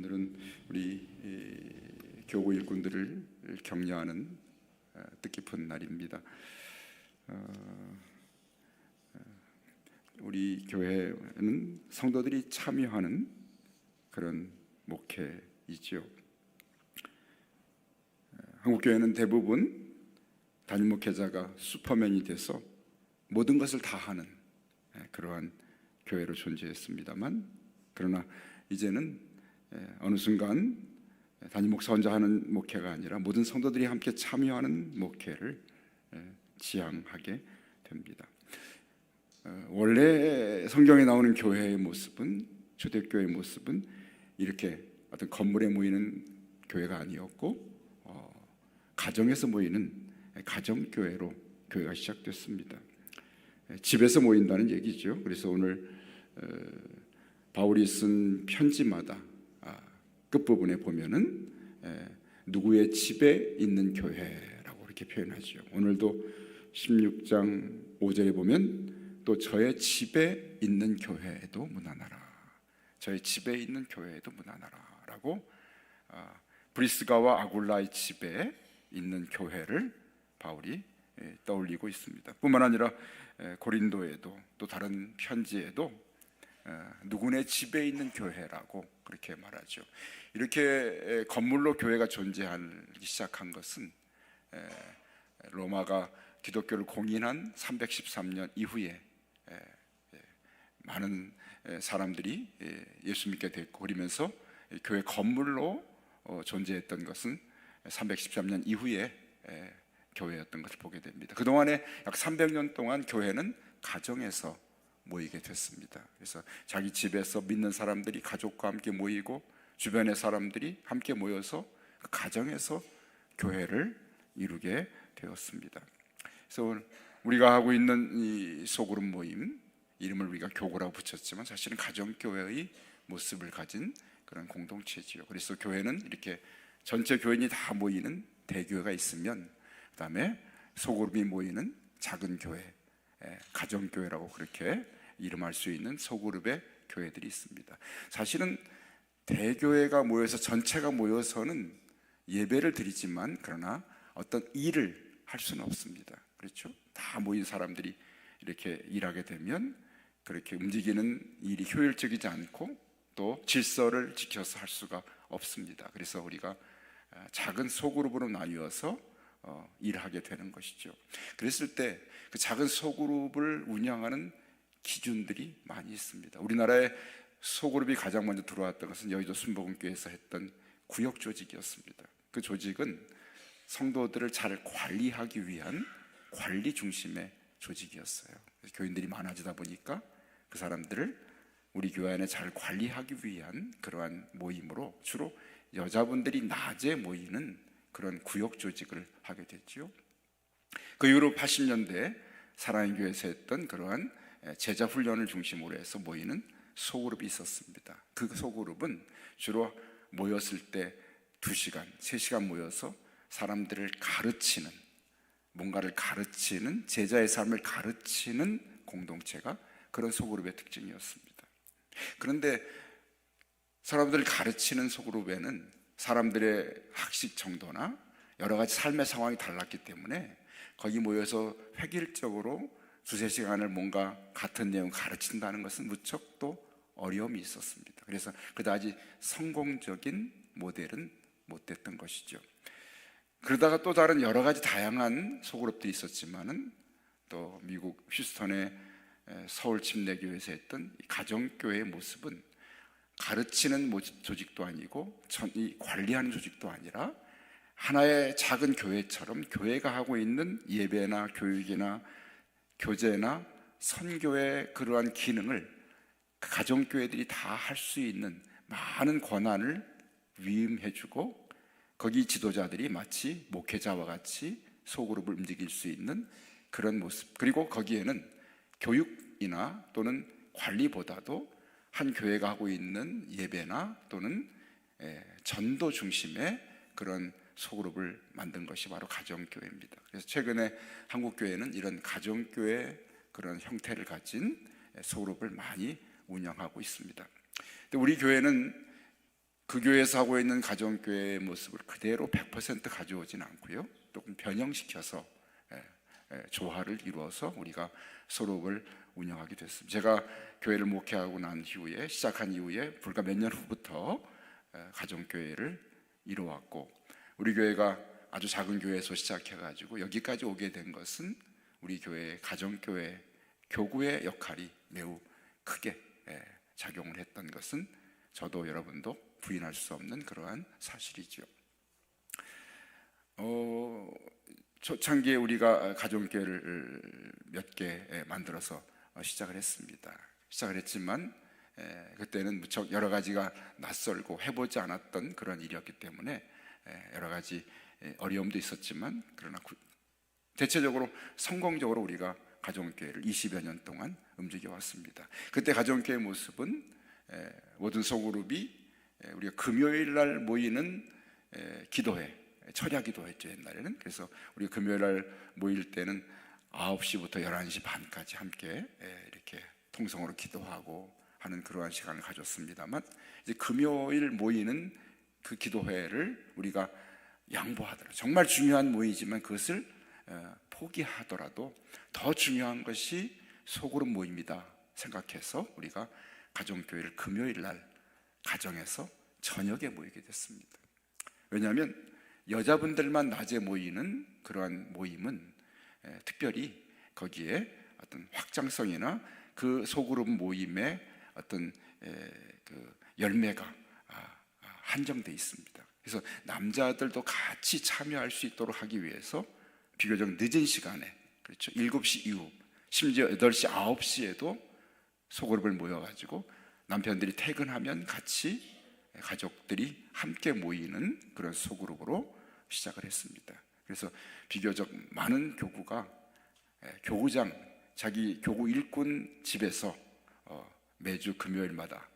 오늘은 우리 교구 일꾼들을 격려하는 뜻깊은 날입니다. 우리 교회는 성도들이 참여하는 그런 목회이지요. 한국 교회는 대부분 담임 목회자가 슈퍼맨이 돼서 모든 것을 다 하는 그러한 교회로 존재했습니다만, 그러나 이제는 어느 순간 담임 목사 혼자 하는 목회가 아니라 모든 성도들이 함께 참여하는 목회를 지향하게 됩니다. 원래 성경에 나오는 교회의 모습은, 초대교회의 모습은 이렇게 어떤 건물에 모이는 교회가 아니었고 가정에서 모이는 가정교회로 교회가 시작됐습니다. 집에서 모인다는 얘기죠. 그래서 오늘 바울이 쓴 편지마다 끝부분에 보면은 누구의 집에 있는 교회라고 이렇게 표현하죠. 오늘도 16장 5절에 보면 또 저의 집에 있는 교회에도 문안하라, 저의 집에 있는 교회에도 문안하라 라고 브리스가와 아굴라의 집에 있는 교회를 바울이 떠올리고 있습니다. 뿐만 아니라 고린도에도 또 다른 편지에도 누구네 집에 있는 교회라고 그렇게 말하죠. 이렇게 건물로 교회가 존재하기 시작한 것은 로마가 기독교를 공인한 313년 이후에 많은 사람들이 예수 믿게 됐고, 그러면서 교회 건물로 존재했던 것은 313년 이후에 교회였던 것을 보게 됩니다. 그동안에 약 300년 동안 교회는 가정에서 모이게 됐습니다. 그래서 자기 집에서 믿는 사람들이 가족과 함께 모이고 주변의 사람들이 함께 모여서 그 가정에서 교회를 이루게 되었습니다. 그래서 우리가 하고 있는 이 소그룹 모임, 이름을 우리가 교구라고 붙였지만 사실은 가정교회의 모습을 가진 그런 공동체지요. 그래서 교회는 이렇게 전체 교인이 다 모이는 대교회가 있으면, 그 다음에 소그룹이 모이는 작은 교회, 가정교회라고 그렇게 이름할 수 있는 소그룹의 교회들이 있습니다. 사실은 대교회가 모여서 전체가 모여서는 예배를 드리지만, 그러나 어떤 일을 할 수는 없습니다. 그렇죠? 다 모인 사람들이 이렇게 일하게 되면 그렇게 움직이는 일이 효율적이지 않고 또 질서를 지켜서 할 수가 없습니다. 그래서 우리가 작은 소그룹으로 나뉘어서 일하게 되는 것이죠. 그랬을 때 그 작은 소그룹을 운영하는 기준들이 많이 있습니다. 우리나라에 소그룹이 가장 먼저 들어왔던 것은 여의도 순복음교회에서 했던 구역 조직이었습니다. 그 조직은 성도들을 잘 관리하기 위한 관리 중심의 조직이었어요. 교인들이 많아지다 보니까 그 사람들을 우리 교회 안에 잘 관리하기 위한 그러한 모임으로 주로 여자분들이 낮에 모이는 그런 구역 조직을 하게 됐죠. 그 이후로 80년대 사랑의 교회에서 했던 그러한 제자 훈련을 중심으로 해서 모이는 소그룹이 있었습니다. 그 소그룹은 주로 모였을 때 2시간, 3시간 모여서 사람들을 가르치는, 뭔가를 가르치는, 제자의 삶을 가르치는 공동체가 그런 소그룹의 특징이었습니다. 그런데 사람들을 가르치는 소그룹에는 사람들의 학식 정도나 여러 가지 삶의 상황이 달랐기 때문에 거기 모여서 획일적으로 2-3시간을 뭔가 같은 내용 가르친다는 것은 무척 또 어려움이 있었습니다. 그래서 그다지 성공적인 모델은 못 됐던 것이죠. 그러다가 또 다른 여러 가지 다양한 소그룹들이 있었지만은 또 미국 휴스턴의 서울 침례교회에서 했던 가정교회의 모습은 가르치는 조직도 아니고 관리하는 조직도 아니라 하나의 작은 교회처럼 교회가 하고 있는 예배나 교육이나 교제나 선교의 그러한 기능을 가정교회들이 다 할 수 있는 많은 권한을 위임해주고, 거기 지도자들이 마치 목회자와 같이 소그룹을 움직일 수 있는 그런 모습, 그리고 거기에는 교육이나 또는 관리보다도 한 교회가 하고 있는 예배나 또는 전도 중심의 그런 소그룹을 만든 것이 바로 가정교회입니다. 그래서 최근에 한국교회는 이런 가정교회 그런 형태를 가진 소그룹을 많이 운영하고 있습니다. 근데 우리 교회는 그 교회에서 하고 있는 가정교회의 모습을 그대로 100% 가져오진 않고요, 조금 변형시켜서 조화를 이루어서 우리가 소록을 운영하게 됐습니다. 제가 교회를 목회하고 난 이후에, 시작한 이후에 불과 몇 년 후부터 가정교회를 이루어왔고, 우리 교회가 아주 작은 교회에서 시작해가지고 여기까지 오게 된 것은 우리 교회의 가정교회, 교구의 역할이 매우 크게 작용을 했던 것은 저도 여러분도 부인할 수 없는 그러한 사실이죠. 초창기에 우리가 가정교회를 몇 개 만들어서 시작을 했습니다. 시작을 했지만 그때는 무척 여러 가지가 낯설고 해보지 않았던 그런 일이었기 때문에 여러 가지 어려움도 있었지만, 그러나 대체적으로 성공적으로 우리가 가정교회를 20여 년 동안 움직여 왔습니다. 그때 가정교회 모습은 모든 소그룹이 우리가 금요일 날 모이는 기도회, 철야 기도회죠, 옛날에는. 그래서 우리가 금요일 날 모일 때는 9시부터 11시 반까지 함께 이렇게 통성으로 기도하고 하는 그러한 시간을 가졌습니다만, 이제 금요일 모이는 그 기도회를 우리가 양보하더라도, 정말 중요한 모이지만 그것을 포기하더라도 더 중요한 것이 소그룹 모임이다 생각해서 우리가 가정교회를 금요일 날 가정에서 저녁에 모이게 됐습니다. 왜냐하면 여자분들만 낮에 모이는 그러한 모임은 특별히 거기에 어떤 확장성이나 그 소그룹 모임의 어떤 그 열매가 한정되어 있습니다. 그래서 남자들도 같이 참여할 수 있도록 하기 위해서 비교적 늦은 시간에, 그렇죠, 7시 이후, 심지어 8시, 9시에도 소그룹을 모여가지고 남편들이 퇴근하면 같이 가족들이 함께 모이는 그런 소그룹으로 시작을 했습니다. 그래서 비교적 많은 교구가 교구장, 자기 교구 일꾼 집에서 매주 금요일마다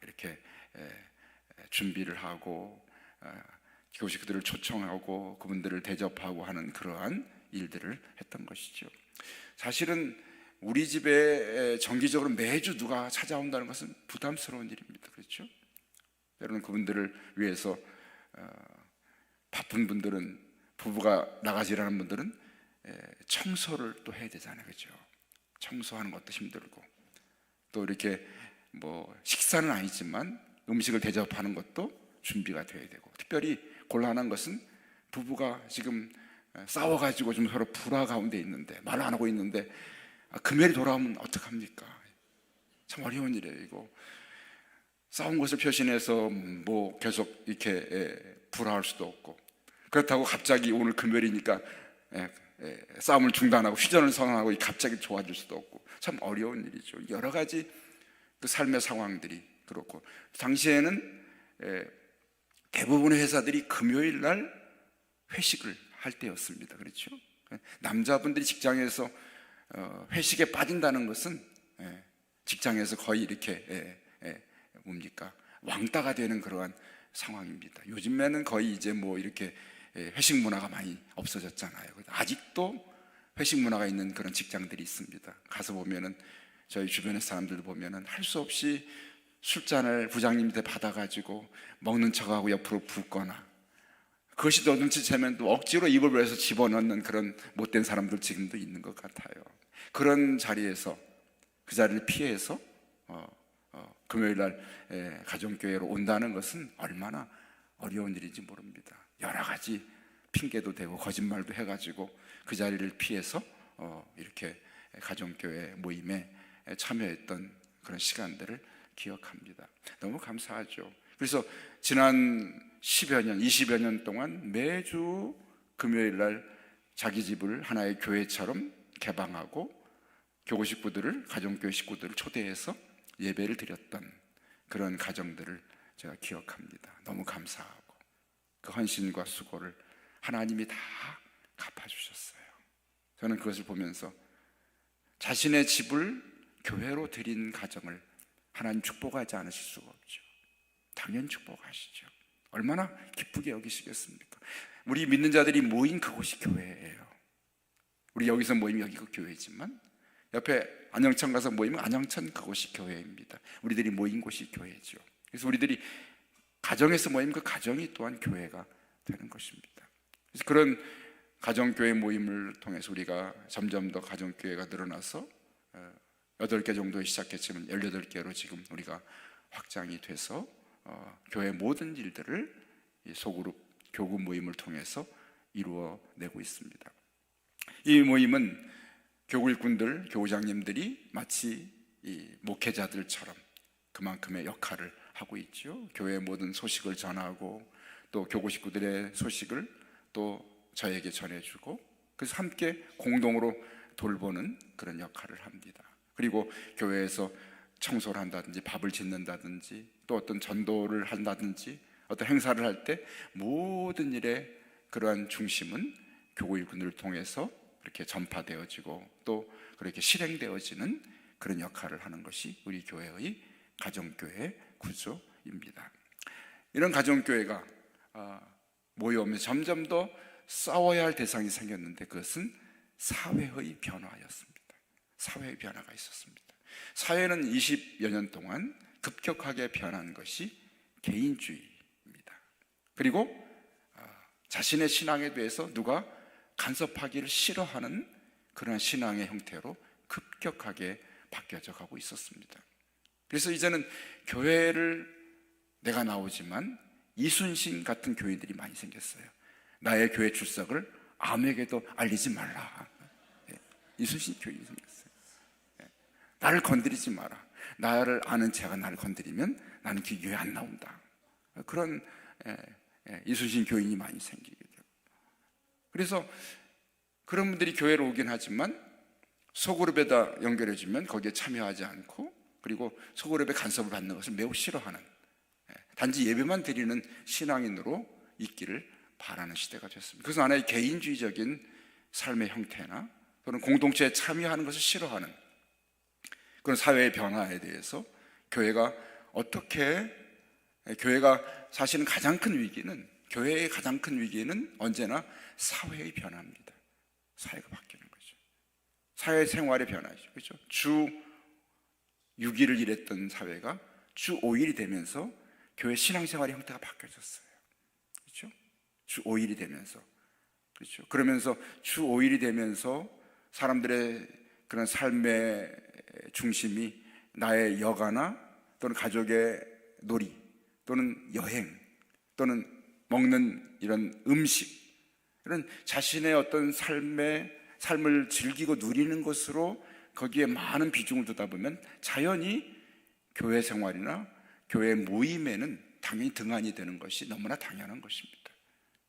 이렇게 준비를 하고 그것이 그들을 초청하고 그분들을 대접하고 하는 그러한 일들을 했던 것이죠. 사실은 우리 집에 정기적으로 매주 누가 찾아온다는 것은 부담스러운 일입니다. 그렇죠? 때로는 그분들을 위해서 바쁜 분들은, 부부가 나가서 일하는 분들은 청소를 또 해야 되잖아요. 그렇죠? 청소하는 것도 힘들고, 또 이렇게 뭐 식사는 아니지만 음식을 대접하는 것도 준비가 돼야 되고, 특별히 곤란한 것은 부부가 지금 싸워가지고 좀 서로 불화 가운데 있는데, 말 안 하고 있는데 금요일이 돌아오면 어떡합니까? 참 어려운 일이에요. 이거 싸운 것을 표시해서 뭐 계속 이렇게 불화할 수도 없고, 그렇다고 갑자기 오늘 금요일이니까 싸움을 중단하고 휴전을 선언하고 갑자기 좋아질 수도 없고, 참 어려운 일이죠. 여러 가지 그 삶의 상황들이 그렇고, 당시에는 대부분의 회사들이 금요일 날 회식을 할 때였습니다. 그렇죠? 남자분들이 직장에서 회식에 빠진다는 것은 직장에서 거의 이렇게 뭡니까, 왕따가 되는 그러한 상황입니다. 요즘에는 거의 이제 뭐 이렇게 회식 문화가 많이 없어졌잖아요. 아직도 회식 문화가 있는 그런 직장들이 있습니다. 가서 보면은, 저희 주변의 사람들 보면은 할 수 없이 술잔을 부장님한테 받아가지고 먹는 척하고 옆으로 붓거나, 그것이 또 눈치채면 또 억지로 입을 벌려서 집어넣는 그런 못된 사람들 지금도 있는 것 같아요. 그런 자리에서, 그 자리를 피해서 금요일 날 가정교회로 온다는 것은 얼마나 어려운 일인지 모릅니다. 여러 가지 핑계도 대고 거짓말도 해가지고 그 자리를 피해서 이렇게 가정교회 모임에 참여했던 그런 시간들을 기억합니다. 너무 감사하죠. 그래서 지난 10여 년, 20여 년 동안 매주 금요일 날 자기 집을 하나의 교회처럼 개방하고 교구 식구들을, 가정교회 식구들을 초대해서 예배를 드렸던 그런 가정들을 제가 기억합니다. 너무 감사하고, 그 헌신과 수고를 하나님이 다 갚아주셨어요. 저는 그것을 보면서 자신의 집을 교회로 드린 가정을 하나님 축복하지 않으실 수가 없죠. 당연히 축복하시죠. 얼마나 기쁘게 여기시겠습니까? 우리 믿는 자들이 모인 그곳이 교회예요. 우리 여기서 모이면 여기가 교회지만, 옆에 안양천 가서 모이면 안양천 그곳이 교회입니다. 우리들이 모인 곳이 교회죠. 그래서 우리들이 가정에서 모임, 그 가정이 또한 교회가 되는 것입니다. 그래서 그런 가정교회 모임을 통해서 우리가 점점 더 가정교회가 늘어나서 8개 정도 시작했지만 18개로 지금 우리가 확장이 돼서 교회 모든 일들을 이 소그룹 교구 모임을 통해서 이루어내고 있습니다. 이 모임은 교구 일꾼들, 교우장님들이 마치 이 목회자들처럼 그만큼의 역할을 하고 있죠. 교회의 모든 소식을 전하고 또 교구 식구들의 소식을 또 저에게 전해주고, 그래서 함께 공동으로 돌보는 그런 역할을 합니다. 그리고 교회에서 청소를 한다든지 밥을 짓는다든지 또 어떤 전도를 한다든지 어떤 행사를 할 때 모든 일의 그러한 중심은 교구 일꾼들을 통해서 그렇게 전파되어지고 또 그렇게 실행되어지는 그런 역할을 하는 것이 우리 교회의 가정교회 구조입니다. 이런 가정교회가 모여오면서 점점 더 싸워야 할 대상이 생겼는데 그것은 사회의 변화였습니다. 사회의 변화가 있었습니다. 사회는 20여 년 동안 급격하게 변한 것이 개인주의입니다. 그리고 자신의 신앙에 대해서 누가 간섭하기를 싫어하는 그런 신앙의 형태로 급격하게 바뀌어져 가고 있었습니다. 그래서 이제는 교회를 내가 나오지만 이순신 같은 교인들이 많이 생겼어요. 나의 교회 출석을 아무에게도 알리지 말라. 이순신 교인이 생겼어요. 나를 건드리지 마라. 나를 아는 자가 나를 건드리면 나는 그 교회 안 나온다. 그런 이순신 교인이 많이 생기게 되고, 그래서 그런 분들이 교회로 오긴 하지만 소그룹에다 연결해주면 거기에 참여하지 않고, 그리고 소그룹의 간섭을 받는 것을 매우 싫어하는, 단지 예배만 드리는 신앙인으로 있기를 바라는 시대가 됐습니다. 그래서 하나의 개인주의적인 삶의 형태나 또는 공동체에 참여하는 것을 싫어하는 그런 사회의 변화에 대해서 교회가 사실은 가장 큰 위기는, 교회의 가장 큰 위기는 언제나 사회의 변화입니다. 사회가 바뀌는 거죠. 사회생활의 변화죠. 그렇죠? 주 6일을 일했던 사회가 주 5일이 되면서 교회 신앙생활의 형태가 바뀌어졌어요. 그렇죠? 주 5일이 되면서, 그렇죠? 그러면서 주 5일이 되면서 사람들의 그런 삶의 중심이 나의 여가나 또는 가족의 놀이 또는 여행 또는 먹는 이런 음식, 이런 자신의 어떤 삶을 즐기고 누리는 것으로 거기에 많은 비중을 두다 보면 자연히 교회 생활이나 교회 모임에는 당연히 등한이 되는 것이 너무나 당연한 것입니다.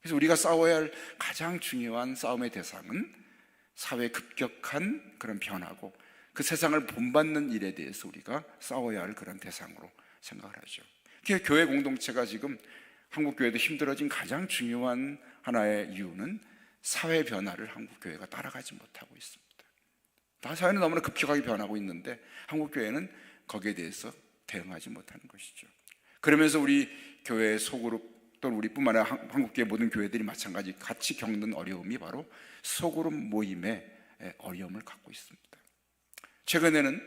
그래서 우리가 싸워야 할 가장 중요한 싸움의 대상은 사회의 급격한 그런 변화고, 그 세상을 본받는 일에 대해서 우리가 싸워야 할 그런 대상으로 생각을 하죠. 교회 공동체가 지금 한국교회도 힘들어진 가장 중요한 하나의 이유는 사회 변화를 한국교회가 따라가지 못하고 있습니다. 사회는 너무나 급격하게 변하고 있는데 한국교회는 거기에 대해서 대응하지 못하는 것이죠. 그러면서 우리 교회의 소그룹 또는 우리뿐만 아니라 한국교회 모든 교회들이 마찬가지 같이 겪는 어려움이 바로 소그룹 모임의 어려움을 갖고 있습니다. 최근에는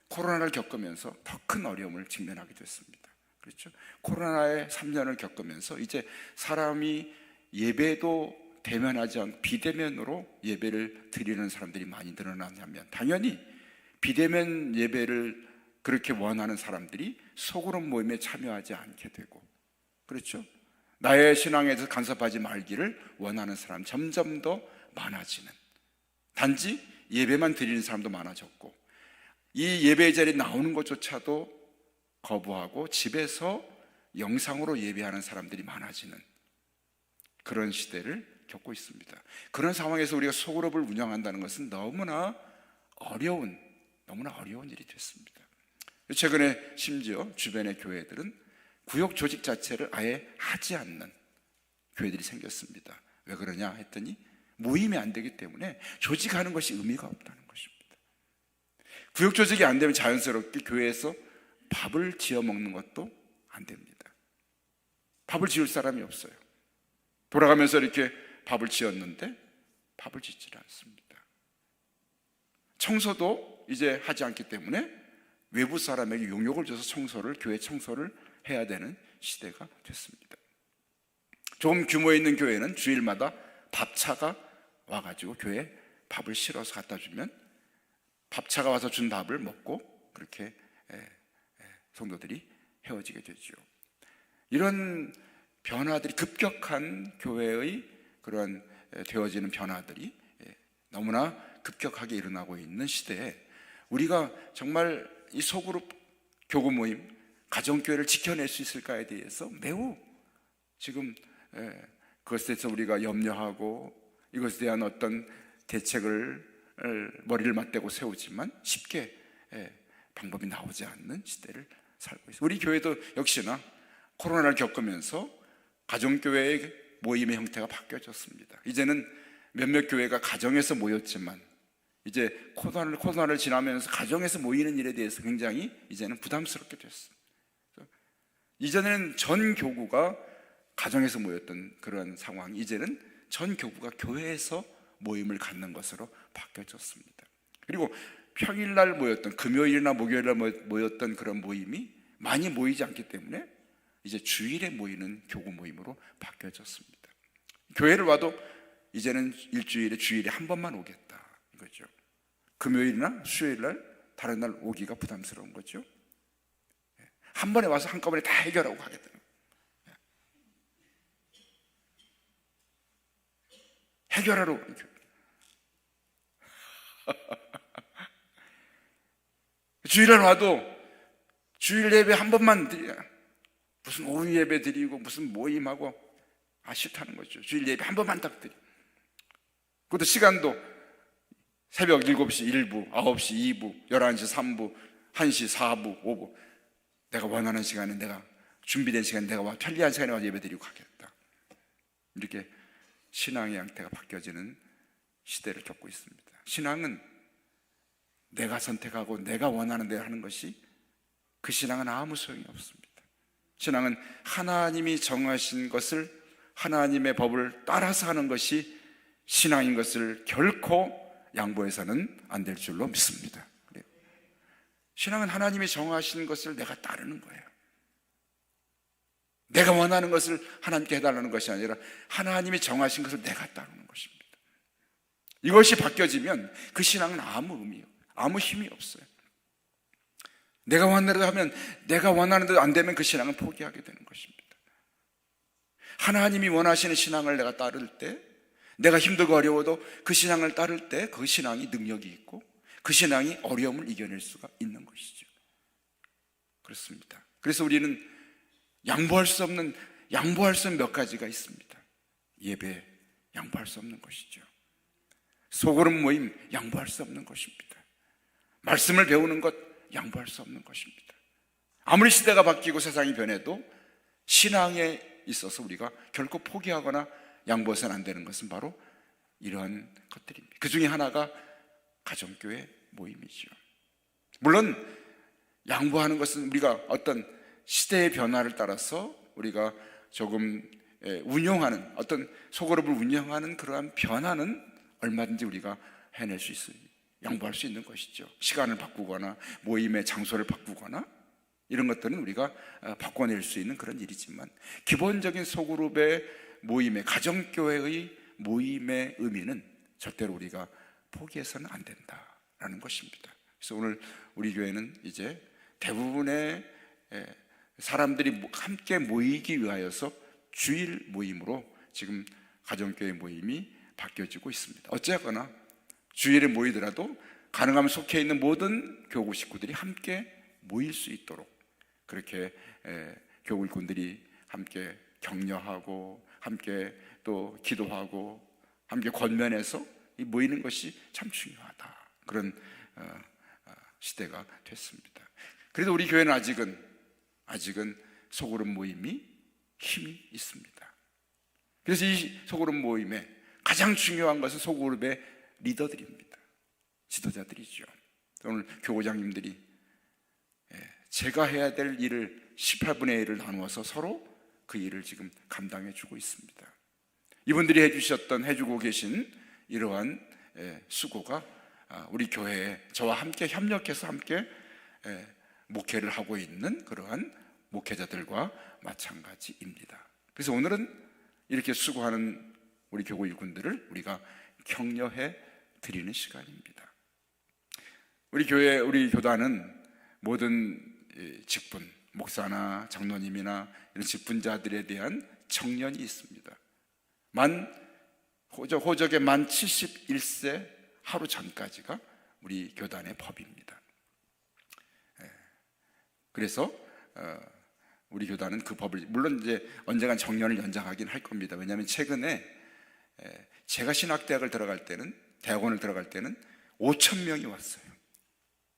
코로나를 겪으면서 더 큰 어려움을 직면하게 됐습니다. 그렇죠? 코로나의 3년을 겪으면서 이제 사람이 예배도 대면하지 않고 비대면으로 예배를 드리는 사람들이 많이 늘어나냐면 당연히 비대면 예배를 그렇게 원하는 사람들이 소그룹 모임에 참여하지 않게 되고, 그렇죠? 나의 신앙에 대해서 간섭하지 말기를 원하는 사람 점점 더 많아지는, 단지 예배만 드리는 사람도 많아졌고 이 예배의 자리에 나오는 것조차도 거부하고 집에서 영상으로 예배하는 사람들이 많아지는 그런 시대를 겪고 있습니다. 그런 상황에서 우리가 소그룹을 운영한다는 것은 너무나 어려운 일이 됐습니다. 최근에 심지어 주변의 교회들은 구역 조직 자체를 아예 하지 않는 교회들이 생겼습니다. 왜 그러냐 했더니 모임이 안 되기 때문에 조직하는 것이 의미가 없다는 것입니다. 구역 조직이 안 되면 자연스럽게 교회에서 밥을 지어 먹는 것도 안 됩니다. 밥을 지을 사람이 없어요. 돌아가면서 이렇게 밥을 지었는데 밥을 짓질 않습니다. 청소도 이제 하지 않기 때문에 외부 사람에게 용역을 줘서 교회 청소를 해야 되는 시대가 됐습니다. 좀 규모 있는 교회는 주일마다 밥차가 와가지고 교회에 밥을 실어서 갖다 주면 밥차가 와서 준 밥을 먹고 그렇게 성도들이 헤어지게 되죠. 이런 변화들이, 급격한 교회의 그런 되어지는 변화들이 너무나 급격하게 일어나고 있는 시대에 우리가 정말 이 소그룹 교구 모임, 가정교회를 지켜낼 수 있을까에 대해서 매우 지금 그것에 대해서 우리가 염려하고 이것에 대한 어떤 대책을 머리를 맞대고 세우지만 쉽게 방법이 나오지 않는 시대를 살고 있어요. 우리 교회도 역시나 코로나를 겪으면서 가정교회의 모임의 형태가 바뀌어졌습니다. 이제는 몇몇 교회가 가정에서 모였지만 이제 코로나를 지나면서 가정에서 모이는 일에 대해서 굉장히 이제는 부담스럽게 됐어요. 이전에는 전 교구가 가정에서 모였던 그런 상황이 이제는 전 교구가 교회에서 모임을 갖는 것으로 바뀌어졌습니다. 그리고 평일날 모였던, 금요일이나 목요일날 모였던 그런 모임이 많이 모이지 않기 때문에 이제 주일에 모이는 교구 모임으로 바뀌어졌습니다. 교회를 와도 이제는 일주일에 주일에 한 번만 오겠다 이거죠. 금요일이나 수요일날 다른 날 오기가 부담스러운 거죠. 한 번에 와서 한꺼번에 다 해결하고 가겠다. 해결하러 주일날 와도 주일 예배 한 번만 드려. 무슨 오후 예배 드리고 무슨 모임하고 싫다는 거죠. 주일 예배 한 번만 딱 드려. 그것도 시간도 새벽 7시 1부, 9시 2부, 11시 3부, 1시 4부, 5부. 내가 원하는 시간에, 내가 준비된 시간에, 내가 편리한 시간에 와서 예배 드리고 가겠다. 이렇게 신앙의 양태가 바뀌어지는 시대를 겪고 있습니다. 신앙은 내가 선택하고 내가 원하는 대로 하는 것이, 그 신앙은 아무 소용이 없습니다. 신앙은 하나님이 정하신 것을, 하나님의 법을 따라서 하는 것이 신앙인 것을 결코 양보해서는 안 될 줄로 믿습니다. 신앙은 하나님이 정하신 것을 내가 따르는 거예요. 내가 원하는 것을 하나님께 해달라는 것이 아니라 하나님이 정하신 것을 내가 따르는 것입니다. 이것이 바뀌어지면 그 신앙은 아무 의미요, 아무 힘이 없어요. 내가 원하는 대로 하면, 내가 원하는 대로 안 되면 그 신앙은 포기하게 되는 것입니다. 하나님이 원하시는 신앙을 내가 따를 때, 내가 힘들고 어려워도 그 신앙을 따를 때 그 신앙이 능력이 있고 그 신앙이 어려움을 이겨낼 수가 있는 것이죠. 그렇습니다. 그래서 우리는 양보할 수 없는 몇 가지가 있습니다. 예배, 양보할 수 없는 것이죠. 소그룹 모임, 양보할 수 없는 것입니다. 말씀을 배우는 것, 양보할 수 없는 것입니다. 아무리 시대가 바뀌고 세상이 변해도 신앙에 있어서 우리가 결코 포기하거나 양보해서는 안 되는 것은 바로 이러한 것들입니다. 그 중에 하나가 가정교회 모임이죠. 물론 양보하는 것은 우리가 어떤 시대의 변화를 따라서 우리가 조금 운영하는, 어떤 소그룹을 운영하는 그러한 변화는 얼마든지 우리가 해낼 수 있어요. 양보할 수 있는 것이죠. 시간을 바꾸거나 모임의 장소를 바꾸거나 이런 것들은 우리가 바꿔낼 수 있는 그런 일이지만, 기본적인 소그룹의 모임의, 가정교회의 모임의 의미는 절대로 우리가 포기해서는 안 된다라는 것입니다. 그래서 오늘 우리 교회는 이제 대부분의 사람들이 함께 모이기 위하여서 주일 모임으로 지금 가정교회 모임이 바뀌어지고 있습니다. 어쨌거나 주일에 모이더라도 가능하면 속해 있는 모든 교구 식구들이 함께 모일 수 있도록 그렇게 교구 일꾼들이 함께 격려하고 함께 또 기도하고 함께 권면해서 모이는 것이 참 중요하다, 그런 시대가 됐습니다. 그래도 우리 교회는 아직은 소그룹 모임이 힘이 있습니다. 그래서 이 소그룹 모임에 가장 중요한 것은 소그룹의 리더들입니다. 지도자들이죠. 오늘 교구장님들이 제가 해야 될 일을 18분의 1을 나누어서 서로 그 일을 지금 감당해 주고 있습니다. 이분들이 해주고 계신 이러한 수고가 우리 교회에 저와 함께 협력해서 함께 목회를 하고 있는 그러한 목회자들과 마찬가지입니다. 그래서 오늘은 이렇게 수고하는 우리 교구 일꾼들을 우리가 격려해 드리는 시간입니다. 우리 교회, 우리 교단은 모든 직분, 목사나 장로님이나 이런 직분자들에 대한 청년이 있습니다. 호적의 만 71세 하루 전까지가 우리 교단의 법입니다. 그래서 우리 교단은 그 법을, 물론 이제 언젠간 정년을 연장하긴 할 겁니다. 왜냐하면 최근에 제가 신학대학을 들어갈 때는, 대학원을 들어갈 때는 5천 명이 왔어요.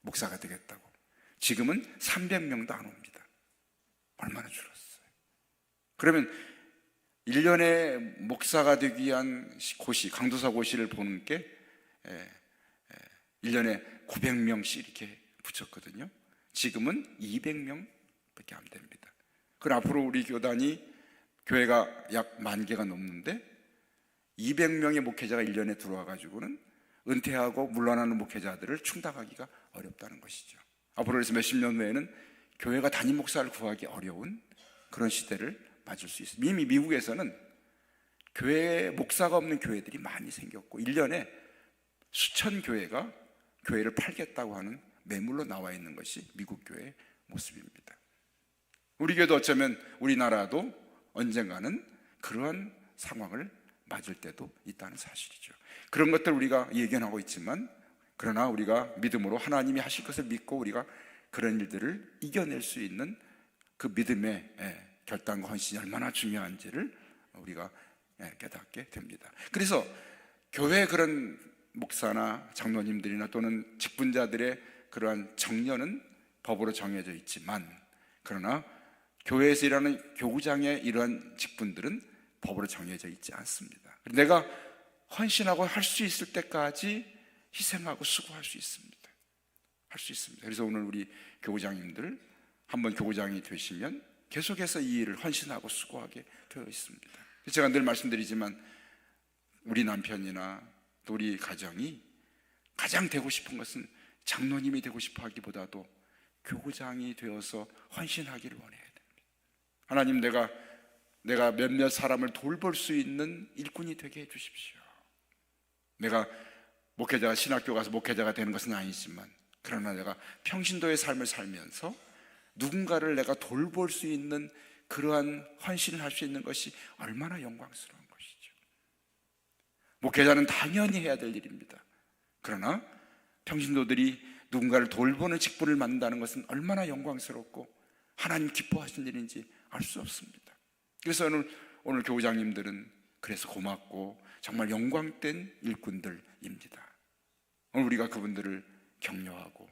목사가 되겠다고. 지금은 300명도 안 옵니다. 얼마나 줄었어요. 그러면 1년에 목사가 되기 위한 고시, 강도사 고시를 보는 게 1년에 900명씩 이렇게 붙였거든요. 지금은 200명밖에 안 됩니다. 그럼 앞으로 우리 교단이, 교회가 약 10,000개가 넘는데 200명의 목회자가 1년에 들어와 가지고는 은퇴하고 물러나는 목회자들을 충당하기가 어렵다는 것이죠. 앞으로 그래서 몇십 년 후에는 교회가 담임 목사를 구하기 어려운 그런 시대를 맞을 수 있습니다. 이미 미국에서는 교회에 목사가 없는 교회들이 많이 생겼고 1년에 수천 교회가 교회를 팔겠다고 하는 매물로 나와 있는 것이 미국 교회의 모습입니다. 우리 교회도 어쩌면 우리나라도 언젠가는 그러한 상황을 맞을 때도 있다는 사실이죠. 그런 것들 우리가 예견하고 있지만, 그러나 우리가 믿음으로 하나님이 하실 것을 믿고 우리가 그런 일들을 이겨낼 수 있는 그 믿음의 결단과 헌신이 얼마나 중요한지를 우리가 깨닫게 됩니다. 그래서 교회의 그런 목사나 장로님들이나 또는 직분자들의 그러한 정년은 법으로 정해져 있지만, 그러나 교회에서 일하는 교구장의 이러한 직분들은 법으로 정해져 있지 않습니다. 내가 헌신하고 할 수 있을 때까지 희생하고 수고할 수 있습니다. 할 수 있습니다. 그래서 오늘 우리 교구장님들 한번 교구장이 되시면 계속해서 이 일을 헌신하고 수고하게 되어 있습니다. 제가 늘 말씀드리지만 우리 남편이나 또 우리 가정이 가장 되고 싶은 것은 장로님이 되고 싶어 하기보다도 교구장이 되어서 헌신하기를 원해야 됩니다. 하나님, 내가 몇몇 사람을 돌볼 수 있는 일꾼이 되게 해주십시오. 내가 목회자가, 신학교 가서 목회자가 되는 것은 아니지만, 그러나 내가 평신도의 삶을 살면서 누군가를 내가 돌볼 수 있는 그러한 헌신을 할 수 있는 것이 얼마나 영광스러운 것이죠. 목회자는 당연히 해야 될 일입니다. 그러나 평신도들이 누군가를 돌보는 직분을 맡는다는 것은 얼마나 영광스럽고 하나님 기뻐하신 일인지 알 수 없습니다. 그래서 오늘 교우장님들은 그래서 고맙고 정말 영광된 일꾼들입니다. 오늘 우리가 그분들을 격려하고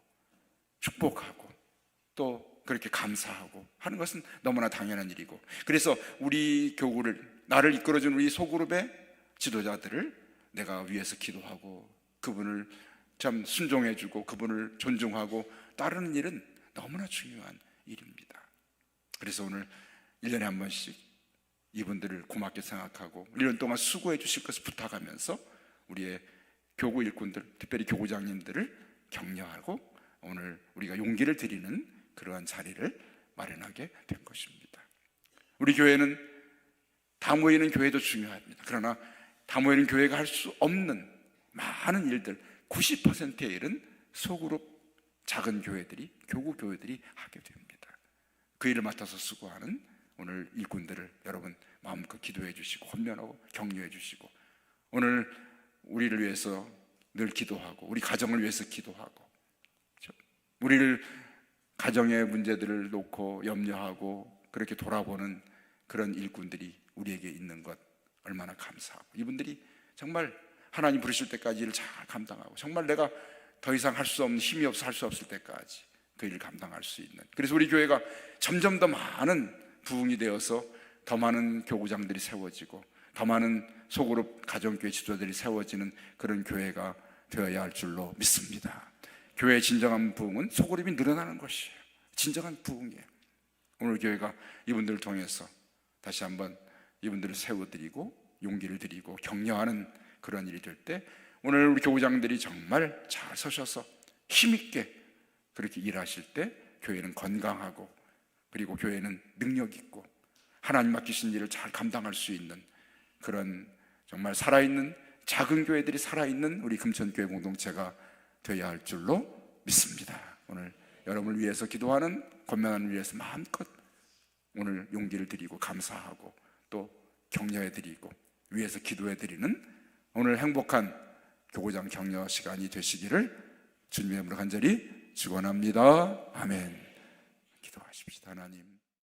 축복하고 또 그렇게 감사하고 하는 것은 너무나 당연한 일이고, 그래서 우리 교구를, 나를 이끌어준 우리 소그룹의 지도자들을 내가 위해서 기도하고 그분을 참 순종해주고 그분을 존중하고 따르는 일은 너무나 중요한 일입니다. 그래서 오늘 1년에 한 번씩 이분들을 고맙게 생각하고 1년 동안 수고해 주실 것을 부탁하면서 우리의 교구 일꾼들, 특별히 교구장님들을 격려하고 오늘 우리가 용기를 드리는 그러한 자리를 마련하게 된 것입니다. 우리 교회는 다 모이는 교회도 중요합니다. 그러나 다 모이는 교회가 할 수 없는 많은 일들, 90%의 일은 소그룹 작은 교회들이, 교구 교회들이 하게 됩니다. 그 일을 맡아서 수고하는 오늘 일꾼들을 여러분 마음껏 기도해 주시고 헌면하고 격려해 주시고, 오늘 우리를 위해서 늘 기도하고 우리 가정을 위해서 기도하고, 우리를 가정의 문제들을 놓고 염려하고 그렇게 돌아보는 그런 일꾼들이 우리에게 있는 것 얼마나 감사하고, 이분들이 정말 하나님 부르실 때까지 일을 잘 감당하고 정말 내가 더 이상 할 수 없는, 힘이 없어 할 수 없을 때까지 그 일을 감당할 수 있는, 그래서 우리 교회가 점점 더 많은 부흥이 되어서 더 많은 교구장들이 세워지고 더 많은 소그룹 가정교회 지도자들이 세워지는 그런 교회가 되어야 할 줄로 믿습니다. 교회의 진정한 부흥은 소그룹이 늘어나는 것이에요. 진정한 부흥이에요. 오늘 교회가 이분들을 통해서 다시 한번 이분들을 세워드리고 용기를 드리고 격려하는 그런 일이 될 때, 오늘 우리 교구장들이 정말 잘 서셔서 힘있게 그렇게 일하실 때 교회는 건강하고, 그리고 교회는 능력 있고, 하나님 맡기신 일을 잘 감당할 수 있는 그런 정말 살아있는 작은 교회들이 살아있는 우리 금천교회 공동체가 되어야 할 줄로 믿습니다. 오늘 여러분을 위해서 기도하는 권면하는 위해서 마음껏 오늘 용기를 드리고 감사하고 또 격려해 드리고 위해서 기도해 드리는 오늘 행복한 교구장 격려 시간이 되시기를 주님의 이름으로 간절히 축원합니다. 아멘. 기도하십시다. 하나님,